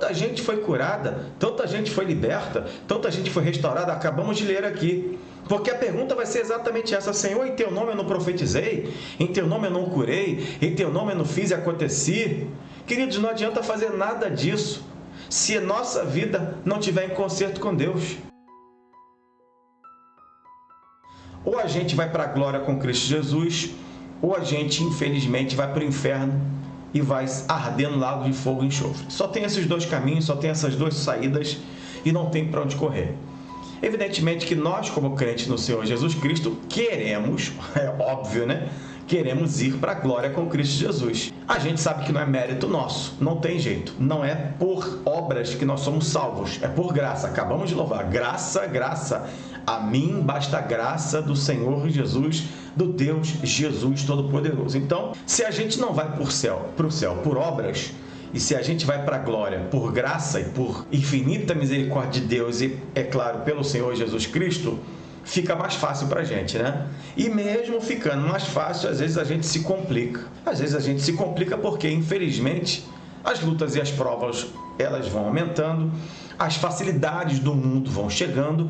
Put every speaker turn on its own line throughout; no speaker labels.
Tanta gente foi curada, tanta gente foi liberta, tanta gente foi restaurada, acabamos de ler aqui. Porque a pergunta vai ser exatamente essa: Senhor, em teu nome eu não profetizei, em teu nome eu não curei, em teu nome eu não fiz e aconteci. Queridos, não adianta fazer nada disso se a nossa vida não estiver em conserto com Deus. Ou a gente vai para a glória com Cristo Jesus, ou a gente, infelizmente, vai para o inferno e vai arder no lago de fogo e enxofre. Só tem esses dois caminhos, só tem essas duas saídas e não tem para onde correr. Evidentemente que nós, como crentes no Senhor Jesus Cristo, queremos, é óbvio, né? Queremos ir para a glória com Cristo Jesus. A gente sabe que não é mérito nosso, não tem jeito. Não é por obras que nós somos salvos, é por graça. Acabamos de louvar. Graça, graça. A mim basta a graça do Senhor Jesus, do Deus Jesus Todo-Poderoso. Então, se a gente não vai para o céu por obras, e se a gente vai para a glória por graça e por infinita misericórdia de Deus e, é claro, pelo Senhor Jesus Cristo, fica mais fácil para a gente, né? E mesmo ficando mais fácil, às vezes a gente se complica. Às vezes a gente se complica porque, infelizmente, as lutas e as provas, elas vão aumentando, as facilidades do mundo vão chegando,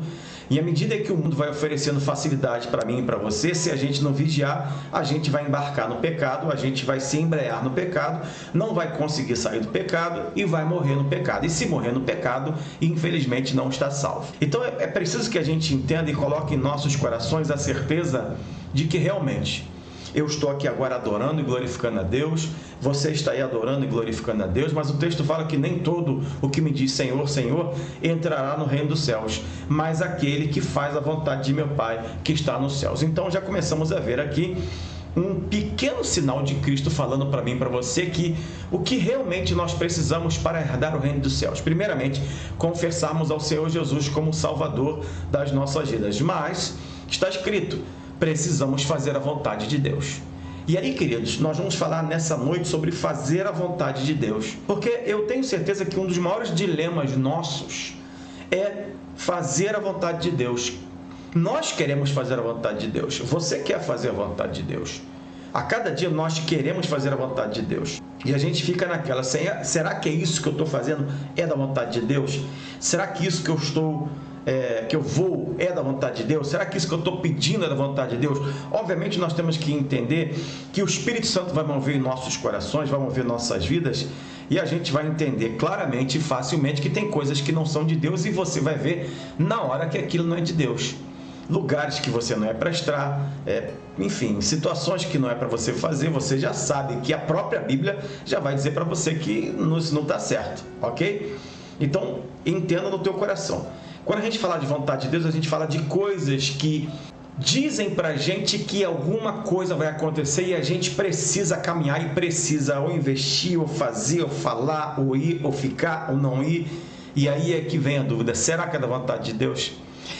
e à medida que o mundo vai oferecendo facilidade para mim e para você, se a gente não vigiar, a gente vai embarcar no pecado, a gente vai se embrear no pecado, não vai conseguir sair do pecado e vai morrer no pecado. E se morrer no pecado, infelizmente não está salvo. Então é preciso que a gente entenda e coloque em nossos corações a certeza de que realmente eu estou aqui agora adorando e glorificando a Deus, você está aí adorando e glorificando a Deus, mas o texto fala que nem todo o que me diz Senhor, Senhor, entrará no reino dos céus, mas aquele que faz a vontade de meu Pai que está nos céus. Então já começamos a ver aqui um pequeno sinal de Cristo falando para mim e para você que o que realmente nós precisamos para herdar o reino dos céus. Primeiramente, confessarmos ao Senhor Jesus como Salvador das nossas vidas, mas está escrito: precisamos fazer a vontade de Deus. E aí, queridos, nós vamos falar nessa noite sobre fazer a vontade de Deus. Porque eu tenho certeza que um dos maiores dilemas nossos é fazer a vontade de Deus. Nós queremos fazer a vontade de Deus. Você quer fazer a vontade de Deus. A cada dia nós queremos fazer a vontade de Deus. E a gente fica naquela: será que é isso que eu estou fazendo é da vontade de Deus? Será que isso que eu estou... que eu vou é da vontade de Deus? Será que isso que eu estou pedindo é da vontade de Deus? Obviamente nós temos que entender que o Espírito Santo vai mover nossos corações, vai mover nossas vidas, e a gente vai entender claramente e facilmente que tem coisas que não são de Deus, e você vai ver na hora que aquilo não é de Deus. Lugares que você não é para estar, enfim, situações que não é para você fazer, você já sabe que a própria Bíblia já vai dizer para você que não está certo, ok? Então, entenda no teu coração. Quando a gente fala de vontade de Deus, a gente fala de coisas que dizem pra gente que alguma coisa vai acontecer e a gente precisa caminhar e precisa ou investir, ou fazer, ou falar, ou ir, ou ficar, ou não ir. E aí é que vem a dúvida: será que é da vontade de Deus?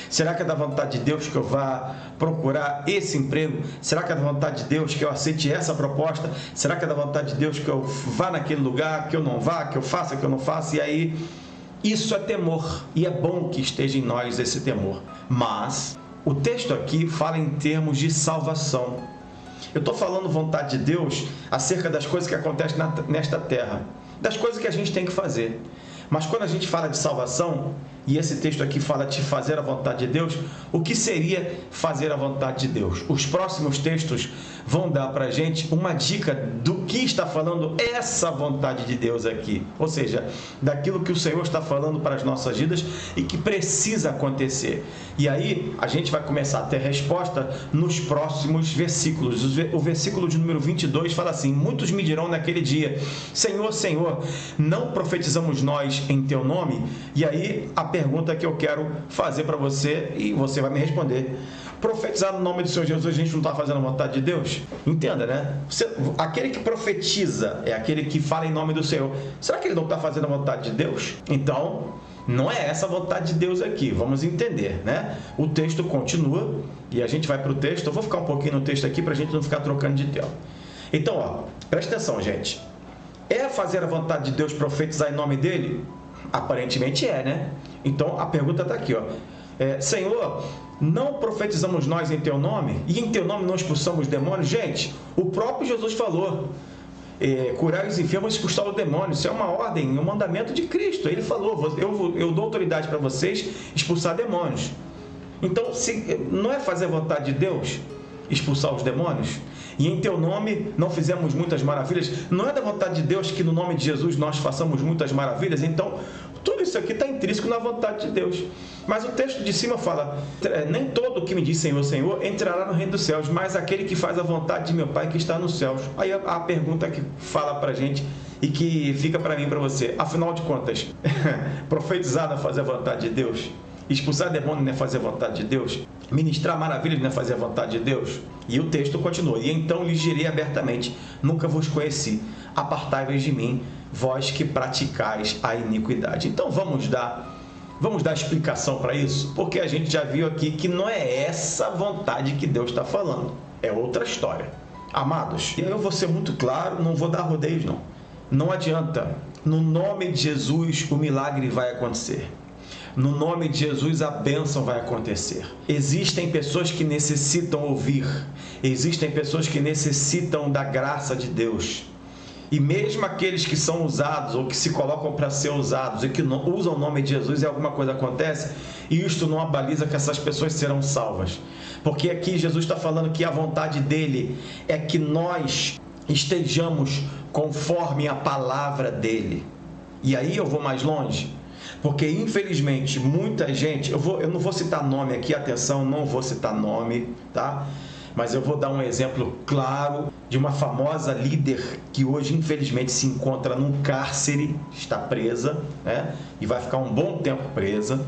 Será que é da vontade de Deus que eu vá procurar esse emprego? Será que é da vontade de Deus que eu aceite essa proposta? Será que é da vontade de Deus que eu vá naquele lugar, que eu não vá, que eu faça, que eu não faça? E aí... isso é temor, e é bom que esteja em nós esse temor. Mas o texto aqui fala em termos de salvação. Eu estou falando vontade de Deus acerca das coisas que acontecem nesta terra, das coisas que a gente tem que fazer. Mas quando a gente fala de salvação, e esse texto aqui fala de fazer a vontade de Deus, o que seria fazer a vontade de Deus? Os próximos textos vão dar para a gente uma dica do que está falando essa vontade de Deus aqui. Ou seja, daquilo que o Senhor está falando para as nossas vidas e que precisa acontecer. E aí a gente vai começar a ter resposta nos próximos versículos. O versículo de número 22 fala assim: muitos me dirão naquele dia: Senhor, Senhor, não profetizamos nós em teu nome? E aí a pergunta que eu quero fazer para você, e você vai me responder: profetizar no nome do Senhor Jesus, a gente não está fazendo a vontade de Deus? Entenda, né? Aquele que profetiza é aquele que fala em nome do Senhor. Será que ele não está fazendo a vontade de Deus? Então, não é essa a vontade de Deus aqui. Vamos entender, né? O texto continua e a gente vai para o texto. Eu vou ficar um pouquinho no texto aqui para a gente não ficar trocando de tela. Então, ó, presta atenção, gente. É fazer a vontade de Deus profetizar em nome dele? Aparentemente é, né? Então, a pergunta está aqui, ó. Senhor, não profetizamos nós em teu nome? E em teu nome não expulsamos demônios? Gente, o próprio Jesus falou: curar os enfermos e expulsar os demônios. Isso é uma ordem, um mandamento de Cristo. Ele falou, eu dou autoridade para vocês expulsar demônios. Então, não é fazer a vontade de Deus expulsar os demônios? E em teu nome não fizemos muitas maravilhas? Não é da vontade de Deus que no nome de Jesus nós façamos muitas maravilhas? Então, tudo isso aqui está intrínseco na vontade de Deus. Mas o texto de cima fala, nem todo o que me diz Senhor, Senhor, entrará no reino dos céus, mas aquele que faz a vontade de meu Pai que está nos céus. Aí a pergunta que fala para a gente e que fica para mim e para você, afinal de contas, profetizar não é fazer a vontade de Deus? Expulsar demônio não é fazer a vontade de Deus? Ministrar maravilhas não é fazer a vontade de Deus? E o texto continua, e então lhes direi abertamente, nunca vos conheci, apartai-vos de mim, vós que praticais a iniquidade. Então vamos dar explicação para isso, porque a gente já viu aqui que não é essa vontade que Deus está falando, é outra história. Amados, eu vou ser muito claro, não vou dar rodeios não. Não adianta, no nome de Jesus o milagre vai acontecer. No nome de Jesus a bênção vai acontecer. Existem pessoas que necessitam ouvir, existem pessoas que necessitam da graça de Deus. E mesmo aqueles que são usados ou que se colocam para ser usados e que não usam o nome de Jesus e alguma coisa acontece, e isto não abaliza que essas pessoas serão salvas. Porque aqui Jesus está falando que a vontade dele é que nós estejamos conforme a palavra dele. E aí eu vou mais longe. Porque infelizmente muita gente, eu não vou citar nome aqui, atenção, não vou citar nome, tá? Mas eu vou dar um exemplo claro de uma famosa líder que hoje infelizmente se encontra num cárcere, está presa, né? E vai ficar um bom tempo presa.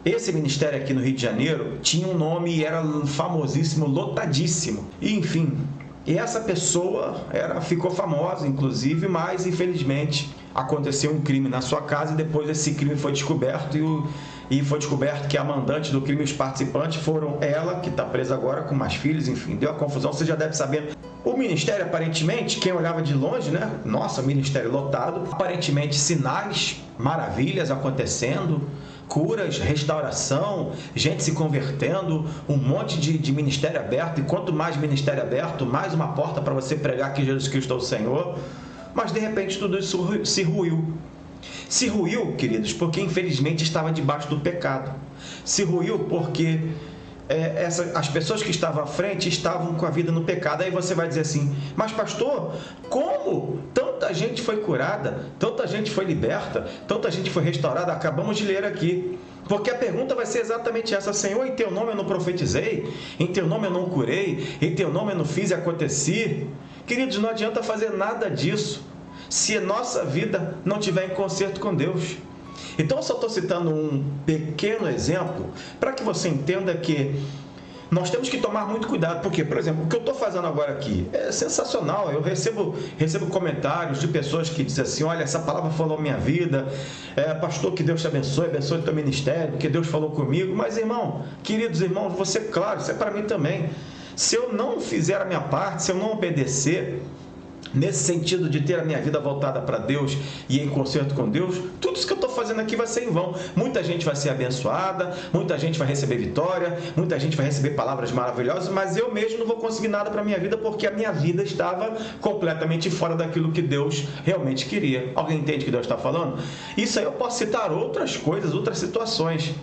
Esse ministério aqui no Rio de Janeiro tinha um nome e era famosíssimo, lotadíssimo. E enfim, e essa pessoa ficou famosa, inclusive, mas infelizmente aconteceu um crime na sua casa e depois esse crime foi descoberto e foi descoberto que a mandante do crime e os participantes foram ela, que está presa agora com mais filhos, enfim, deu a confusão, você já deve saber. O ministério, aparentemente, quem olhava de longe, né? Nossa, ministério lotado, aparentemente sinais, maravilhas acontecendo, curas, restauração, gente se convertendo, um monte de ministério aberto, e quanto mais ministério aberto, mais uma porta para você pregar que Jesus Cristo é o Senhor. Mas de repente tudo isso se ruiu. Se ruiu, queridos, porque infelizmente estava debaixo do pecado. Se ruiu porque as pessoas que estavam à frente estavam com a vida no pecado. Aí você vai dizer assim, mas pastor, como tanta gente foi curada, tanta gente foi liberta, tanta gente foi restaurada? Acabamos de ler aqui. Porque a pergunta vai ser exatamente essa, Senhor, em teu nome eu não profetizei, em teu nome eu não curei, em teu nome eu não fiz e aconteci. Queridos, não adianta fazer nada disso se a nossa vida não estiver em conserto com Deus. Então eu só estou citando um pequeno exemplo para que você entenda que nós temos que tomar muito cuidado, porque, por exemplo, o que eu estou fazendo agora aqui é sensacional. Eu recebo comentários de pessoas que dizem assim, olha, essa palavra falou minha vida, pastor, que Deus te abençoe o teu ministério, que Deus falou comigo. Mas, queridos irmãos, você, claro, isso é para mim também. Se eu não fizer a minha parte, se eu não obedecer, nesse sentido de ter a minha vida voltada para Deus e em concerto com Deus, tudo isso que eu estou fazendo aqui vai ser em vão. Muita gente vai ser abençoada, muita gente vai receber vitória, muita gente vai receber palavras maravilhosas, mas eu mesmo não vou conseguir nada para a minha vida porque a minha vida estava completamente fora daquilo que Deus realmente queria. Alguém entende o que Deus está falando? Isso aí eu posso citar outras coisas, outras situações.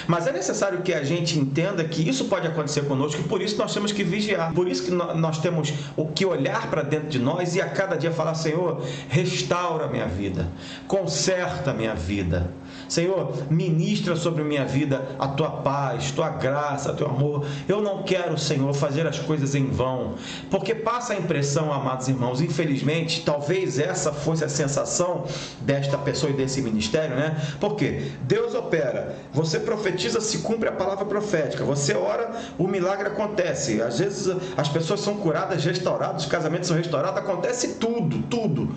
Mas é necessário que a gente entenda que isso pode acontecer conosco e por isso nós temos que vigiar. Por isso que nós temos que olhar para dentro de nós e a cada dia falar, Senhor, restaura a minha vida, conserta a minha vida. Senhor, ministra sobre a minha vida a Tua paz, Tua graça, Teu amor. Eu não quero, Senhor, fazer as coisas em vão, porque passa a impressão, amados irmãos, infelizmente, talvez essa fosse a sensação desta pessoa e desse ministério, né? Porque Deus opera, você profetiza, se cumpre a palavra profética, você ora, o milagre acontece, às vezes as pessoas são curadas, restauradas, os casamentos são restaurados, acontece tudo.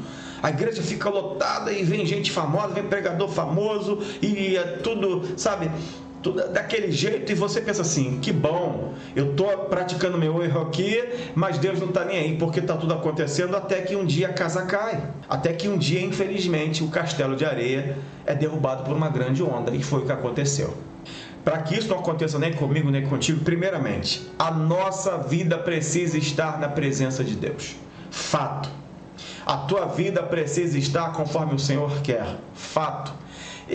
A igreja fica lotada e vem gente famosa, vem pregador famoso e é tudo, sabe, tudo daquele jeito, e você pensa assim, que bom, eu estou praticando meu erro aqui, mas Deus não está nem aí, porque está tudo acontecendo, até que um dia a casa cai, até que um dia, infelizmente, o castelo de areia é derrubado por uma grande onda, e foi o que aconteceu. Para que isso não aconteça nem comigo, nem contigo, primeiramente, a nossa vida precisa estar na presença de Deus. Fato. A tua vida precisa estar conforme o Senhor quer. Fato.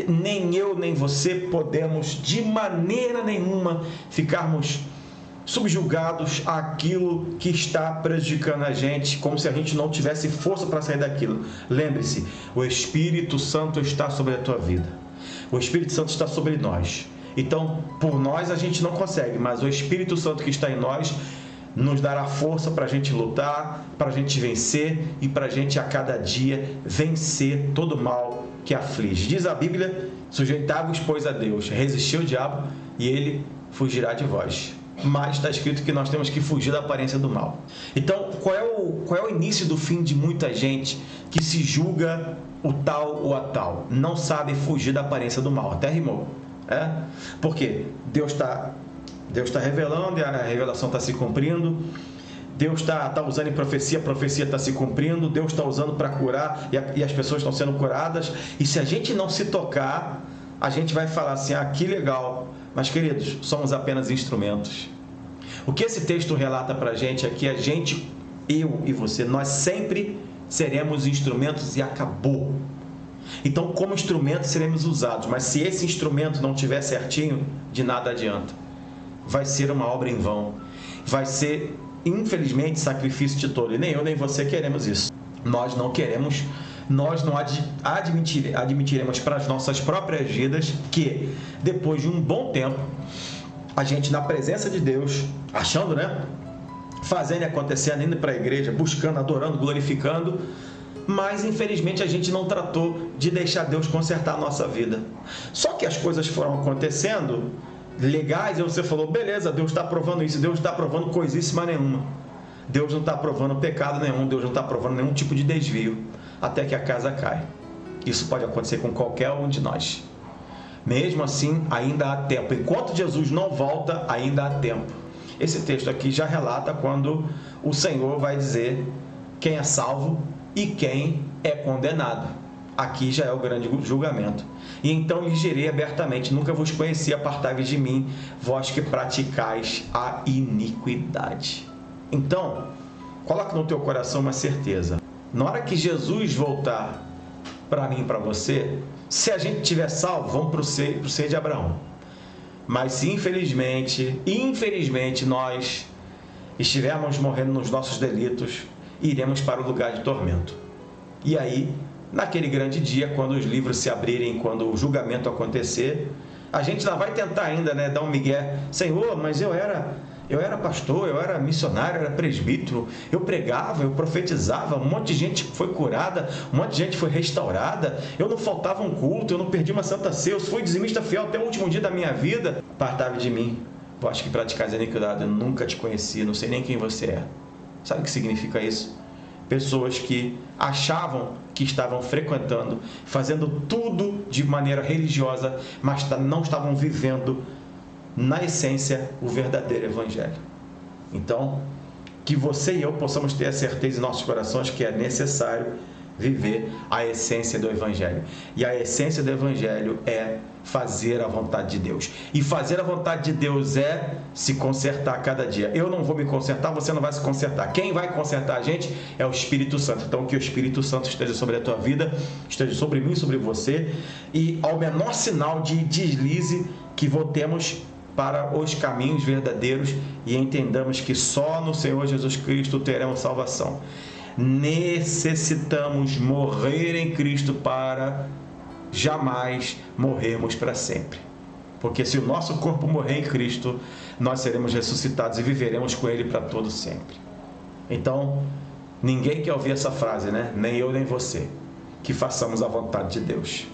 Nem eu, nem você podemos, de maneira nenhuma, ficarmos subjugados àquilo que está prejudicando a gente, como se a gente não tivesse força para sair daquilo. Lembre-se, o Espírito Santo está sobre a tua vida. O Espírito Santo está sobre nós. Então, por nós a gente não consegue, mas o Espírito Santo que está em nós nos dará força para a gente lutar, para a gente vencer e para a gente a cada dia vencer todo o mal que aflige. Diz a Bíblia: sujeitai-vos, pois, a Deus, resisti ao diabo e ele fugirá de vós. Mas está escrito que nós temos que fugir da aparência do mal. Então, qual é o início do fim de muita gente que se julga o tal ou a tal? Não sabe fugir da aparência do mal. Até rimou. Por quê? Deus está revelando e a revelação está se cumprindo. Deus está usando em profecia, a profecia está se cumprindo. Deus está usando para curar e as pessoas estão sendo curadas. E se a gente não se tocar, a gente vai falar assim: ah, que legal. Mas, queridos, somos apenas instrumentos. O que esse texto relata para a gente é que a gente, eu e você, nós sempre seremos instrumentos e acabou. Então, como instrumentos seremos usados, mas se esse instrumento não estiver certinho, de nada adianta. Vai ser uma obra em vão. Vai ser, infelizmente, sacrifício de tolo. E nem eu nem você queremos isso. Nós não queremos. Nós não admitiremos para as nossas próprias vidas que, depois de um bom tempo, a gente, na presença de Deus, achando, fazendo e acontecendo, indo para a igreja, buscando, adorando, glorificando, mas, infelizmente, a gente não tratou de deixar Deus consertar a nossa vida. Só que as coisas foram acontecendo legais e você falou: beleza, Deus está aprovando isso, Deus está aprovando coisíssima nenhuma. Deus não está aprovando pecado nenhum, Deus não está aprovando nenhum tipo de desvio, até que a casa cai. Isso pode acontecer com qualquer um de nós. Mesmo assim, ainda há tempo. Enquanto Jesus não volta, ainda há tempo. Esse texto aqui já relata quando o Senhor vai dizer quem é salvo e quem é condenado. Aqui já é o grande julgamento. E então lhes direi abertamente: nunca vos conheci, apartai-vos de mim, vós que praticais a iniquidade. Então, coloque no teu coração uma certeza. Na hora que Jesus voltar para mim e para você, se a gente tiver salvo, vamos para o seio de Abraão. Mas se infelizmente nós estivermos morrendo nos nossos delitos, iremos para o lugar de tormento. E aí, naquele grande dia, quando os livros se abrirem, quando o julgamento acontecer, a gente lá vai tentar ainda, dar um migué: Senhor, mas eu era pastor, eu era missionário, eu era presbítero, eu pregava, eu profetizava, um monte de gente foi curada, um monte de gente foi restaurada, eu não faltava um culto, eu não perdi uma santa ceia, eu fui dizimista fiel até o último dia da minha vida. Apartai-vos de mim, vós que praticais a iniquidade, eu nunca te conheci, não sei nem quem você é. Sabe o que significa isso? Pessoas que achavam que estavam frequentando, fazendo tudo de maneira religiosa, mas não estavam vivendo na essência o verdadeiro evangelho. Então, que você e eu possamos ter a certeza em nossos corações que é necessário viver a essência do evangelho. E a essência do evangelho é fazer a vontade de Deus. E fazer a vontade de Deus é se consertar a cada dia. Eu não vou me consertar, você não vai se consertar. Quem vai consertar a gente é o Espírito Santo. Então, que o Espírito Santo esteja sobre a tua vida, esteja sobre mim, sobre você, e ao menor sinal de deslize, que voltemos para os caminhos verdadeiros e entendamos que só no Senhor Jesus Cristo teremos salvação. Necessitamos morrer em Cristo para jamais morrermos para sempre. Porque se o nosso corpo morrer em Cristo, nós seremos ressuscitados e viveremos com Ele para todo sempre. Então, ninguém quer ouvir essa frase, Nem eu, nem você. Que façamos a vontade de Deus.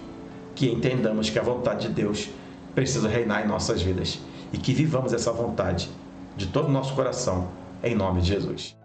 Que entendamos que a vontade de Deus precisa reinar em nossas vidas. E que vivamos essa vontade de todo o nosso coração, em nome de Jesus.